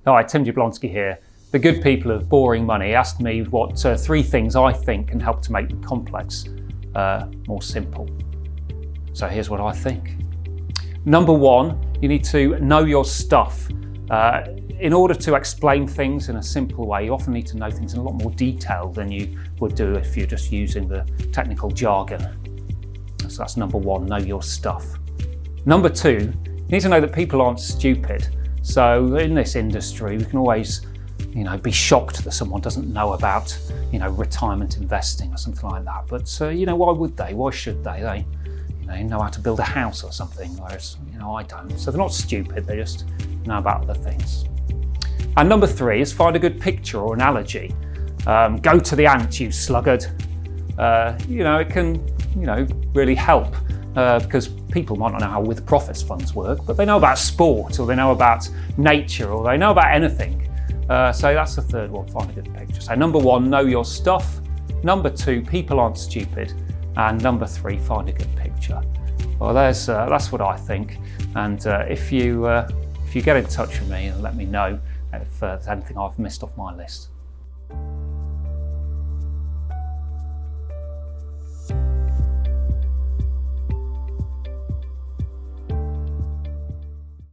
Hi, Tim Jablonski here. The good people of Boring Money asked me what 3 things I think can help to make the complex more simple. So here's what I think. Number 1, you need to know your stuff. In order to explain things in a simple way, you often need to know things in a lot more detail than you would do if you're just using the technical jargon. So that's number 1, know your stuff. Number 2, you need to know that people aren't stupid. So in this industry, we can always, be shocked that someone doesn't know about, retirement investing or something like that. But why would they? Why should they? They know how to build a house or something, whereas I don't. So they're not stupid. They just know about other things. And number 3 is find a good picture or analogy. Go to the ant, you sluggard. It can really help. Because people might not know how with profits funds work, but they know about sport, or they know about nature, or they know about anything. So that's the 3rd one, find a good picture. So number 1, know your stuff. Number 2, people aren't stupid. And number 3, find a good picture. Well, that's what I think. And if you get in touch with me and let me know if there's anything I've missed off my list.